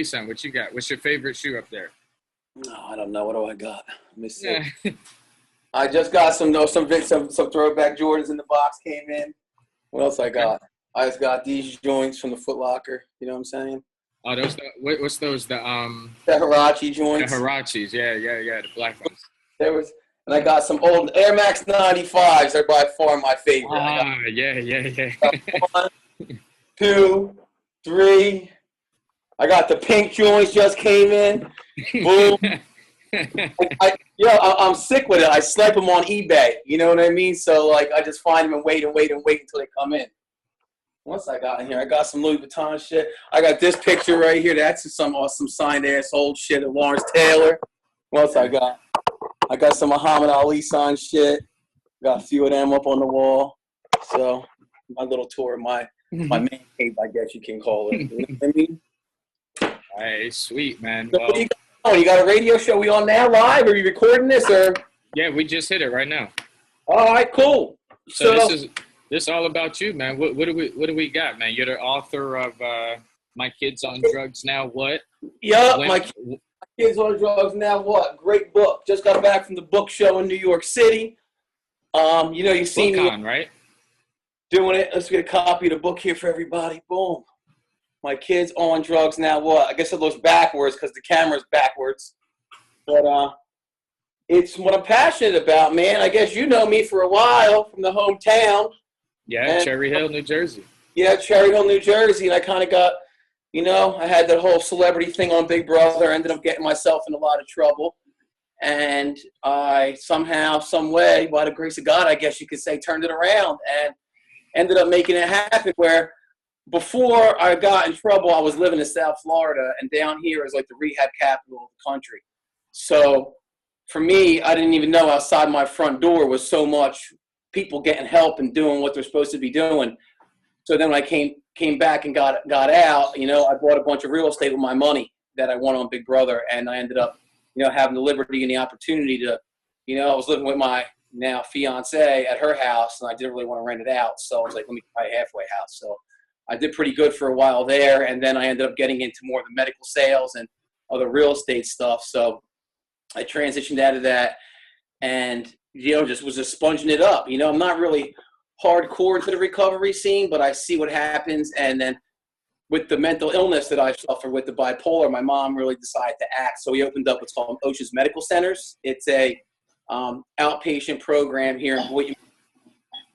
Son, what you got? What's your favorite shoe up there? No, I don't know. What do I got? Let me see. Yeah. I just got some throwback Jordans in the box came in. What else I Okay. got? I just got these joints from the Foot Locker. You know what I'm saying? Oh, what's those? The Hirachi The joints. Hirachis. Yeah, yeah, yeah. The black ones. There was, and I got some old Air Max 95s. They're by far my favorite. I got Ah, yeah, yeah, yeah. one, two, three. I got the pink joints just came in. Boom. I'm sick with it. I snipe them on eBay. You know what I mean? So like, I just find them and wait until they come in. Once I got in here, I got some Louis Vuitton shit. I got this picture right here. That's some awesome signed ass old shit of Lawrence Taylor. What else I got? I got some Muhammad Ali signed shit. Got a few of them up on the wall. So my little tour of my man cave, I guess you can call it. You know what I mean? Hey, sweet, man. So what Well, do you got? Oh, you got a radio show? We on now live? Are you recording this or? yeah, we just hit it right now. All right, cool. So this all about you, man. What do we got, man? You're the author of My Kids on Drugs Now What? Yup, When, my kids on drugs now. What? Great book. Just got back from the book show in New York City. You see me BookCon, right? doing it. Let's get a copy of the book here for everybody. Boom. My kids on drugs now. What? I guess it looks backwards because the camera's backwards. But it's what I'm passionate about, man. I guess you know me for a while from the hometown. Yeah, And, Cherry Hill, New Jersey. yeah, Cherry Hill, New Jersey. And I kind of got, I had that whole celebrity thing on Big Brother. I ended up getting myself in a lot of trouble. And I somehow, some way, by the grace of God, I guess you could say, turned it around and ended up making it happen where before I got in trouble, I was living in South Florida, and down here is like the rehab capital of the country. So for me, I didn't even know outside my front door was so much people getting help and doing what they're supposed to be doing. So then when I came back and got out, I bought a bunch of real estate with my money that I won on Big Brother, and I ended up, having the liberty and the opportunity to, I was living with my now fiance at her house, and I didn't really want to rent it out, so I was like, let me buy a halfway house. So I did pretty good for a while there, and then I ended up getting into more of the medical sales and other real estate stuff. So I transitioned out of that and, just was just sponging it up. I'm not really hardcore into the recovery scene, but I see what happens. And then with the mental illness that I suffer with the bipolar, my mom really decided to act. So we opened up what's called Ocean's Medical Centers. It's a outpatient program here in Boynton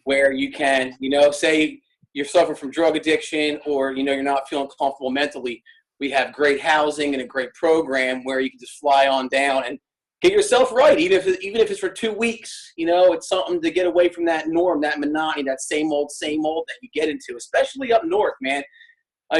where you can, say you're suffering from drug addiction or, you're not feeling comfortable mentally. We have great housing and a great program where you can just fly on down and get yourself right, even if it's for 2 weeks. It's something to get away from that norm, that monotony, that same old that you get into, especially up north, man.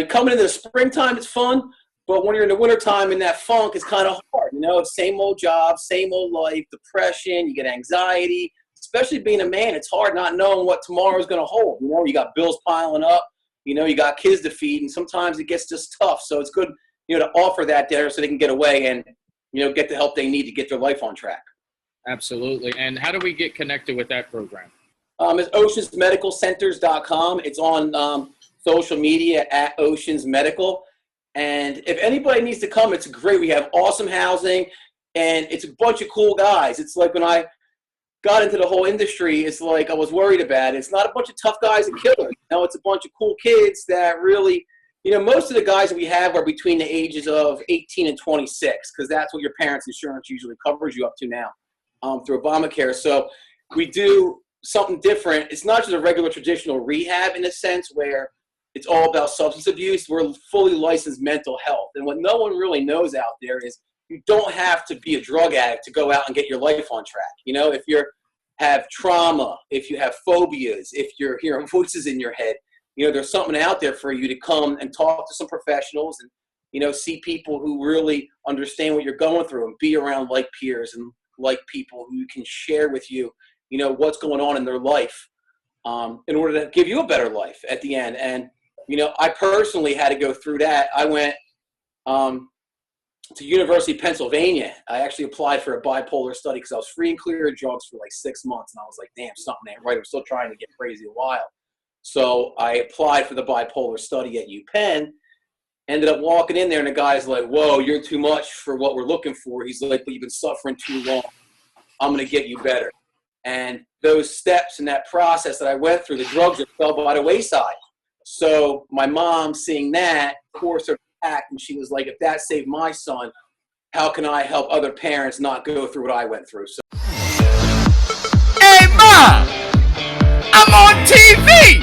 Coming into the springtime, it's fun, but when you're in the wintertime and that funk is kind of hard. It's same old job, same old life, depression, you get anxiety. Especially being a man, it's hard not knowing what tomorrow is going to hold. You got bills piling up, you got kids to feed, and sometimes it gets just tough. So it's good, to offer that there so they can get away and, get the help they need to get their life on track. Absolutely. And how do we get connected with that program? It's oceansmedicalcenters.com. It's on social media at Oceans Medical. And if anybody needs to come, it's great. We have awesome housing, and it's a bunch of cool guys. It's like when I got into the whole industry, it's like I was worried about it. It's not a bunch of tough guys and killers. It's a bunch of cool kids that really, most of the guys that we have are between the ages of 18 and 26 because that's what your parents' insurance usually covers you up to now through Obamacare. So we do something different. It's not just a regular traditional rehab in a sense where it's all about substance abuse. We're fully licensed mental health. And what no one really knows out there is you don't have to be a drug addict to go out and get your life on track. If you have trauma, if you have phobias, if you're hearing voices in your head, there's something out there for you to come and talk to some professionals and, see people who really understand what you're going through and be around like peers and like people who can share with you, what's going on in their life in order to give you a better life at the end. And, I personally had to go through that. I went to University of Pennsylvania. I actually applied for a bipolar study because I was free and clear of drugs for like 6 months. And I was like, damn, something ain't right. I'm still trying to get crazy a while. So I applied for the bipolar study at UPenn. Ended up walking in there, and the guy's like, whoa, you're too much for what we're looking for. He's like, but you've been suffering too long. I'm going to get you better. And those steps and that process that I went through, the drugs just fell by the wayside. So my mom, seeing that, forced her to act, and she was like, if that saved my son, how can I help other parents not go through what I went through? So, hey, Mom, I'm on TV.